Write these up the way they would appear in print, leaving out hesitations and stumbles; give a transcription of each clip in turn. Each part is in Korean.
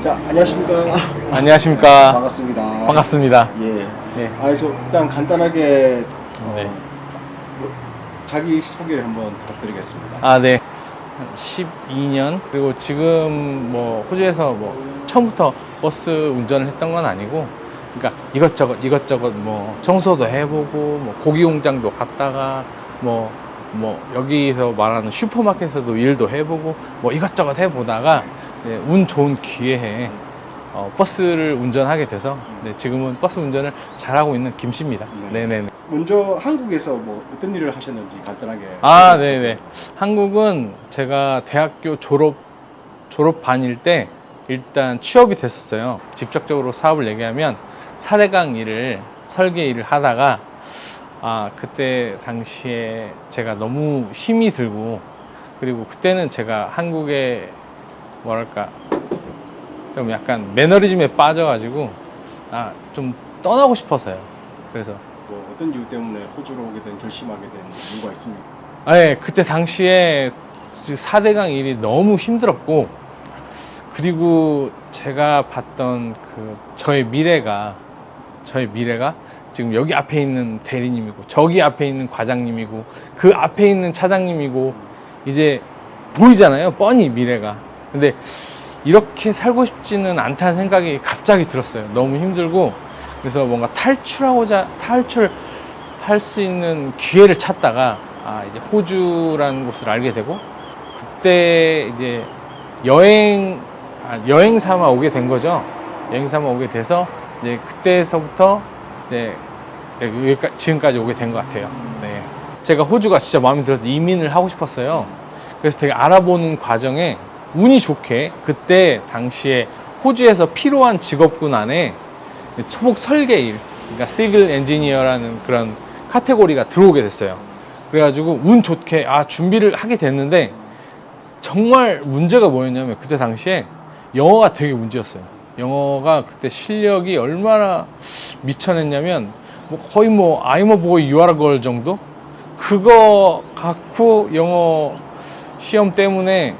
자, 안녕하십니까. 안녕하십니까. 반갑습니다. 반갑습니다. 예. 네. 저 일단 간단하게 네. 자기 소개를 한번 부탁드리겠습니다. 아, 네. 한 12년 그리고 지금 뭐 호주에서 뭐 처음부터 버스 운전을 했던 건 아니고, 그러니까 이것저것 뭐 청소도 해보고 뭐 고기 공장도 갔다가 뭐 여기서 말하는 슈퍼마켓에서도 일도 해보고 뭐 이것저것 해보다가 운 좋은 기회에 버스를 운전하게 돼서 지금은 버스 운전을 잘하고 있는 김씨입니다. 네. 네네. 먼저 한국에서 뭐 어떤 일을 하셨는지 간단하게. 아, 네네. 한국은 제가 대학교 졸업 반일 때 일단 취업이 됐었어요. 직접적으로 사업을 얘기하면 사대강 일을, 설계 일을 하다가 그때 당시에 제가 너무 힘이 들고, 그리고 그때는 제가 한국에 뭐랄까 좀 약간 매너리즘에 빠져가지고 좀 떠나고 싶어서요. 그래서 뭐 어떤 이유 때문에 호주로 오게 된, 결심하게 된 이유가 있습니까? 그때 당시에 4대강 일이 너무 힘들었고, 그리고 제가 봤던 저의 미래가 지금 여기 앞에 있는 대리님이고, 저기 앞에 있는 과장님이고, 그 앞에 있는 차장님이고, 이제 보이잖아요, 뻔히 미래가. 근데 이렇게 살고 싶지는 않다는 생각이 갑자기 들었어요. 너무 힘들고. 그래서 뭔가 탈출할 수 있는 기회를 찾다가 이제 호주라는 곳을 알게 되고, 그때 이제 여행 삼아 오게 된 거죠. 여행 삼아 오게 돼서 이제 그때서부터 이제 지금까지 오게 된 것 같아요. 네. 제가 호주가 진짜 마음에 들어서 이민을 하고 싶었어요. 그래서 되게 알아보는 과정에 운이 좋게 그때 당시에 호주에서 필요한 직업군 안에 토목 설계 일, 그러니까 시빌 엔지니어라는 그런 카테고리가 들어오게 됐어요. 그래가지고 운 좋게 준비를 하게 됐는데, 정말 문제가 뭐였냐면 그때 당시에 영어가 되게 문제였어요. 영어가 그때 실력이 얼마나 미쳐냈냐면 거의 I'm a boy, you are a girl 정도? 그거 갖고 영어 시험 때문에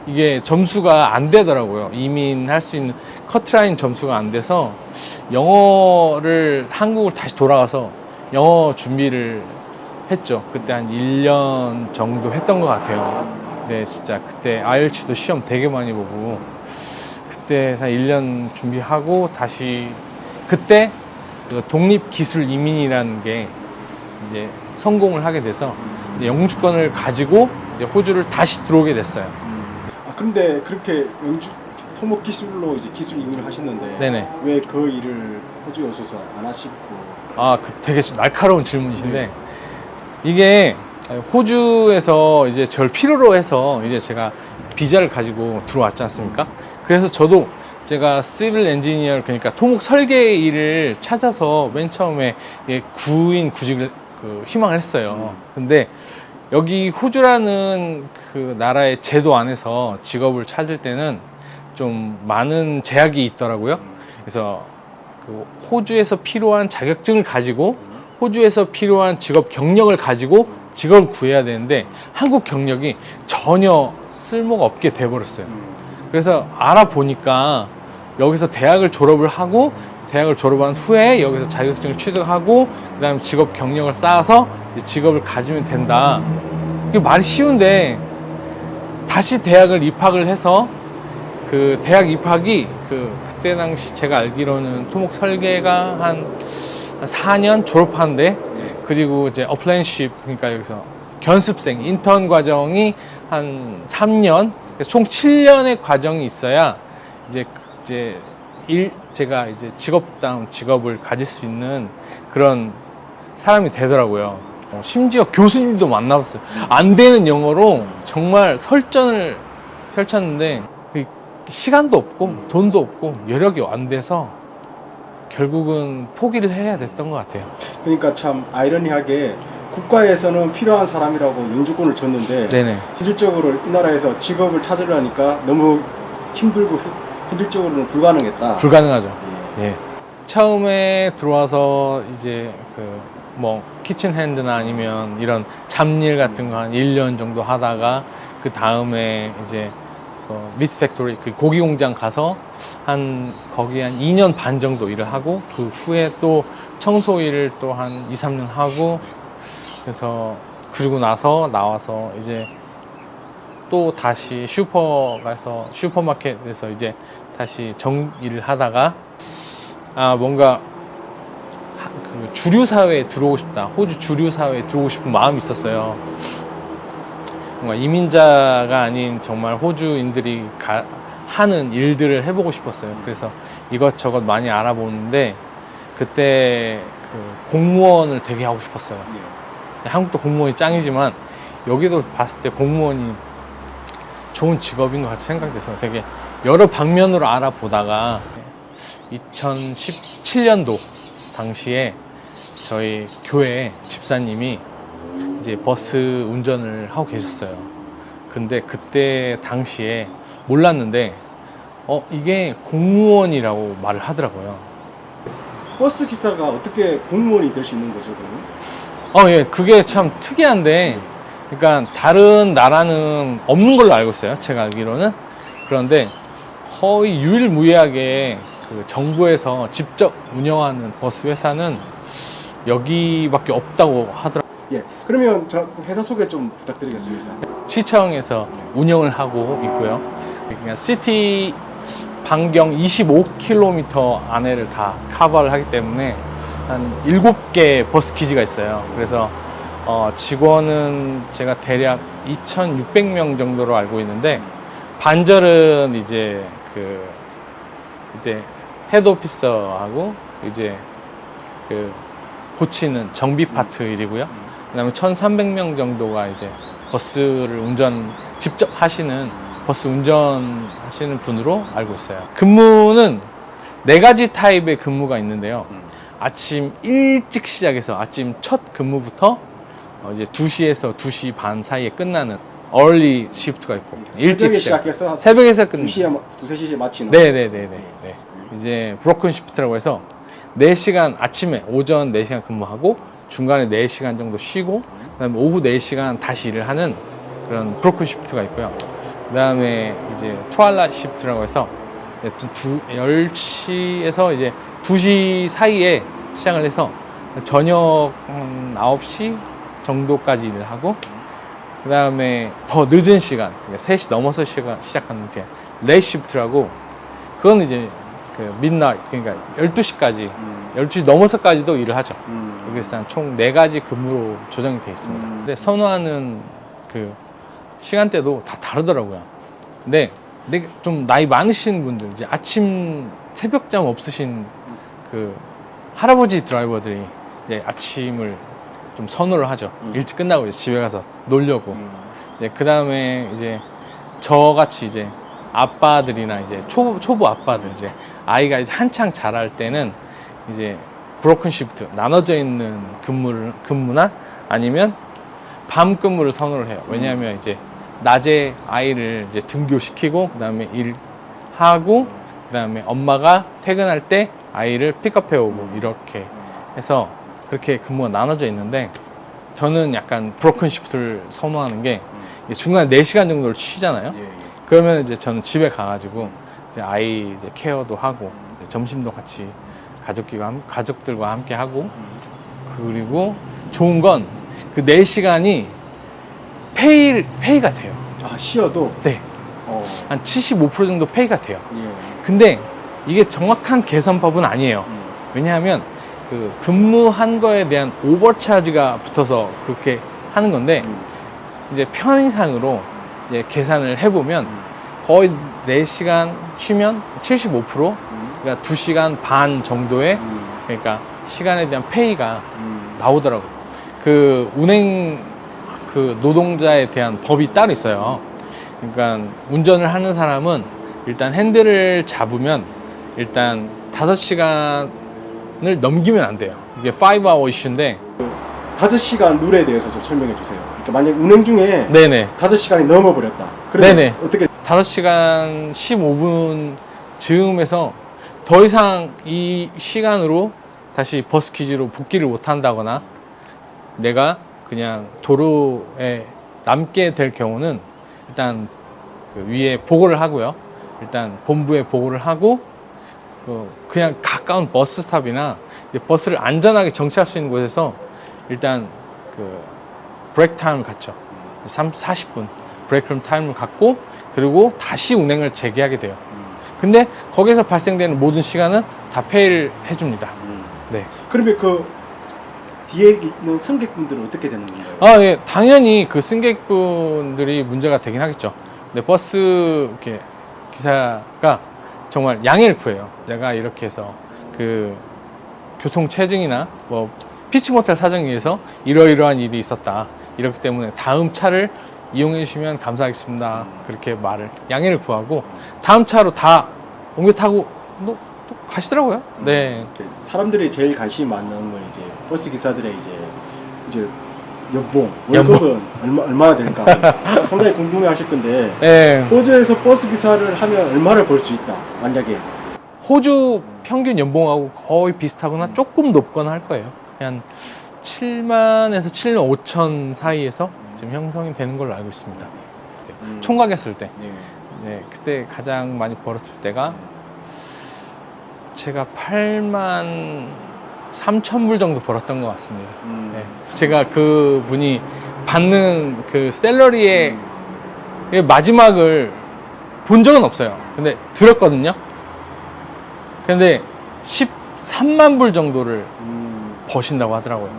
이게 점수가 안 되더라고요. 이민할 수 있는 커트라인 점수가 안 돼서 영어를 한국을 다시 돌아가서 영어 준비를 했죠. 그때 한 1년 정도 했던 것 같아요. 네, 진짜 그때 IELTS도 시험 되게 많이 보고, 그때 한 1년 준비하고 다시 그때 독립기술 이민이라는 게 이제 성공을 하게 돼서 영주권을 가지고 이제 호주를 다시 들어오게 됐어요. 그런데 그렇게 토목 기술로 이제 기술 이민을 하셨는데, 네네. 왜 그 일을 호주에 오셔서 안 하시고? 되게 날카로운 질문이신데, 이게 호주에서 이제 저를 필요로 해서 이제 제가 비자를 가지고 들어왔지 않습니까? 그래서 저도 제가 시빌 엔지니어, 그러니까 토목 설계 일을 찾아서 맨 처음에 구직을 희망을 했어요. 근데 여기 호주라는 그 나라의 제도 안에서 직업을 찾을 때는 좀 많은 제약이 있더라고요. 그래서 호주에서 필요한 자격증을 가지고 호주에서 필요한 직업 경력을 가지고 직업을 구해야 되는데, 한국 경력이 전혀 쓸모가 없게 돼버렸어요. 그래서 알아보니까 여기서 대학을 졸업을 하고, 대학을 졸업한 후에 여기서 자격증을 취득하고 그 다음에 직업 경력을 쌓아서 직업을 가지면 된다. 그게 말이 쉬운데, 다시 대학을 입학을 해서 그 대학 입학이 그때 당시 제가 알기로는 토목 설계가 한 4년 졸업하는데, 그리고 이제 어플랜십, 그러니까 여기서 견습생 인턴 과정이 한 3년, 총 7년의 과정이 있어야 제가 이제 직업다운 직업을 가질 수 있는 그런 사람이 되더라고요. 심지어 교수님도 만나봤어요. 안 되는 영어로 정말 설전을 펼쳤는데, 시간도 없고 돈도 없고 여력이 안 돼서 결국은 포기를 해야 됐던 것 같아요. 그러니까 참 아이러니하게 국가에서는 필요한 사람이라고 영주권을 줬는데, 네네. 현실적으로 이 나라에서 직업을 찾으려니까 너무 힘들고 현실적으로는 불가능했다. 불가능하죠. 예. 예. 처음에 들어와서 이제 키친 핸드나 아니면 이런 잡일 같은 거 한 1년 정도 하다가, 그 다음에 이제 미트 팩토리 그 고기 공장 가서 거기 한 2년 반 정도 일을 하고 그 후에 또 청소 일을 또 한 2, 3년 하고 그래서 그리고 나와서 이제 또 다시 슈퍼마켓에서 이제 다시 일을 하다가 뭔가 그 주류 사회에 들어오고 싶다. 호주 주류 사회에 들어오고 싶은 마음이 있었어요. 뭔가 이민자가 아닌 정말 호주인들이 하는 일들을 해보고 싶었어요. 그래서 이것저것 많이 알아보는데 그때 그 공무원을 되게 하고 싶었어요. 한국도 공무원이 짱이지만 여기도 봤을 때 공무원이 좋은 직업인 것 같이 생각돼서 되게 여러 방면으로 알아보다가 2017년도 당시에 저희 교회 집사님이 이제 버스 운전을 하고 계셨어요. 근데 그때 당시에 몰랐는데 이게 공무원이라고 말을 하더라고요. 버스 기사가 어떻게 공무원이 될 수 있는 거죠, 그러면? 예, 그게 참 특이한데, 그러니까 다른 나라는 없는 걸로 알고 있어요. 제가 알기로는. 그런데 거의 유일무이하게 그 정부에서 직접 운영하는 버스 회사는 여기밖에 없다고 하더라고요. 예. 그러면 저 회사 소개 좀 부탁드리겠습니다. 시청에서 운영을 하고 있고요. 그냥 시티 반경 25km 안에를 다 커버를 하기 때문에 한 7개 버스 기지가 있어요. 그래서 직원은 제가 대략 2,600명 정도로 알고 있는데 반절은 이제 이때 헤드오피서하고 이제 고치는 정비 파트 일이고요. 그다음에 1,300명 정도가 이제 버스를 직접 하시는 버스 운전하시는 분으로 알고 있어요. 근무는 4가지 타입의 근무가 있는데요. 아침 일찍 시작해서 아침 첫 근무부터 이제 2시에서 2시 반 사이에 끝나는 early 시프트가 있고 일찍 시작해서 새벽에서 끝나는 2시에 2-3시에 마치는. 네네네네. 네. 이제 브로큰 시프트라고 해서 4시간 아침에 오전 4시간 근무하고 중간에 4시간 정도 쉬고 그다음에 오후 4시간 다시 일을 하는 그런 브로큰 시프트가 있고요. 그다음에 이제 트와일라이트 시프트라고 해서 10시에서 이제 2시 사이에 시작을 해서 저녁 9시 정도까지 일을 하고 그다음에 더 늦은 시간 3시 넘어서 시작하는 게 레이 시프트라고 그건 이제 midnight 그러니까 12시까지 12시 넘어서까지도 일을 하죠. 그래서 총 4가지 근무로 조정이 되어 있습니다. 근데 선호하는 시간대도 다 다르더라고요. 근데 좀 나이 많으신 분들, 이제 아침 새벽잠 없으신 할아버지 드라이버들이 이제 아침을 좀 선호를 하죠. 일찍 끝나고 이제 집에 가서 놀려고. 그 다음에 이제 저같이 이제 아빠들이나 이제 초보 아빠들, 이제 아이가 이제 한창 자랄 때는 이제 브로큰 시프트, 나눠져 있는 근무나 아니면 밤 근무를 선호를 해요. 왜냐하면 이제 낮에 아이를 이제 등교시키고 그다음에 일하고 그다음에 엄마가 퇴근할 때 아이를 픽업해 오고 이렇게 해서 그렇게 근무가 나눠져 있는데 저는 약간 브로큰 시프트를 선호하는 게 중간에 4시간 정도를 쉬잖아요. 그러면 이제 저는 집에 가가지고 이제 아이 이제 케어도 하고 점심도 같이 가족들과 함께 하고 그리고 좋은 건 그 4시간이 페이가 돼요. 쉬어도? 네. 한 75% 정도 페이가 돼요. 예. 근데 이게 정확한 계산법은 아니에요. 왜냐하면 근무한 거에 대한 오버차지가 붙어서 그렇게 하는 건데 이제 편의상으로 이제 계산을 해보면 거의 4시간 쉬면 75% 그러니까 2시간 반 정도의 그러니까 시간에 대한 페이가 나오더라고요. 운행 노동자에 대한 법이 따로 있어요. 그러니까 운전을 하는 사람은 일단 핸들을 잡으면 일단 5시간을 넘기면 안 돼요. 이게 5hour 이슈인데 5시간 룰에 대해서 좀 설명해 주세요. 그러니까 만약 운행 중에 네네 5시간이 넘어버렸다. 그러면 네네. 어떻게? 5시간 15분 즈음에서 더 이상 이 시간으로 다시 버스 기지로 복귀를 못 한다거나 내가 그냥 도로에 남게 될 경우는 일단 그 위에 보고를 하고요. 일단 본부에 보고를 하고 그냥 가까운 버스 스탑이나 버스를 안전하게 정차할 수 있는 곳에서 일단 그 브레이크 타임을 갖죠. 40분 브레이크 타임을 갖고 그리고 다시 운행을 재개하게 돼요. 근데 거기서 발생되는 모든 시간은 다 페이를 해줍니다. 네. 그러면 그 뒤에 있는 승객분들은 어떻게 되는 건가요? 아, 예. 당연히 그 승객분들이 문제가 되긴 하겠죠. 근데 버스 이렇게 기사가 정말 양해를 구해요. 내가 이렇게 해서 그 교통 체증이나 뭐 피치 못할 사정에 의해서 이러이러한 일이 있었다. 이렇기 때문에 다음 차를 이용해 주시면 감사하겠습니다. 그렇게 양해를 구하고 다음 차로 다 옮겨 타고 또 가시더라고요. 네. 사람들이 제일 관심이 많은 건 이제 버스 기사들의 이제 연봉, 월급은 얼마나 될까 상당히 궁금해하실 건데 네. 호주에서 버스 기사를 하면 얼마를 벌 수 있다 만약에 호주 평균 연봉하고 거의 비슷하거나 조금 높거나 할 거예요. 한 7만에서 7만 5천 사이에서 지금 형성이 되는 걸로 알고 있습니다. 총각했을 때. 네. 네, 그때 가장 많이 벌었을 때가 제가 8만 3천 불 정도 벌었던 것 같습니다. 네. 제가 그 분이 받는 그 샐러리의 마지막을 본 적은 없어요. 근데 들었거든요. 근데 13만 불 정도를 버신다고 하더라고요.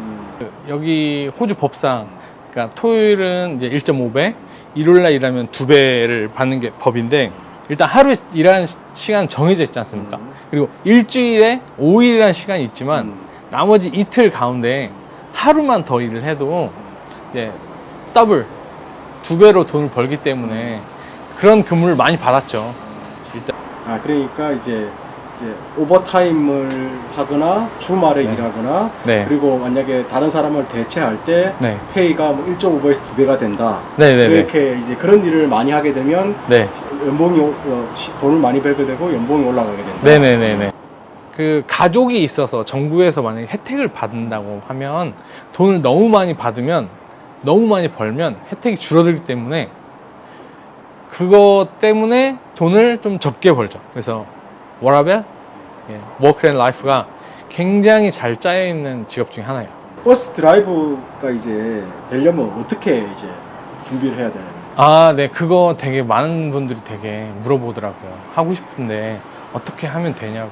여기 호주 법상, 그러니까 토요일은 이제 1.5배, 일요일날 일하면 2배를 받는 게 법인데, 일단 하루에 일하는 시간은 정해져 있지 않습니까? 그리고 일주일에 5일이라는 시간이 있지만, 나머지 이틀 가운데 하루만 더 일을 해도 이제 더블, 2배로 돈을 벌기 때문에 그런 근무를 많이 받았죠. 일단. 그러니까 이제 오버타임을 하거나 주말에 네. 일하거나 네. 그리고 만약에 다른 사람을 대체할 때 네. 페이가 뭐 1.5배에서 2배가 된다. 네네네. 이렇게 이제 그런 일을 많이 하게 되면 네. 연봉이 돈을 많이 벌게 되고 연봉이 올라가게 된다. 네네네네. 그 가족이 있어서 정부에서 만약에 혜택을 받는다고 하면 돈을 너무 많이 받으면 너무 많이 벌면 혜택이 줄어들기 때문에 그것 때문에 돈을 좀 적게 벌죠. 그래서 워라벨, 워크 앤 라이프가 굉장히 잘 짜여 있는 직업 중에 하나예요. 버스 드라이버가 이제 되려면 어떻게 이제 준비를 해야 되나요? 아, 네, 그거 되게 많은 분들이 되게 물어보더라고요. 하고 싶은데 어떻게 하면 되냐고.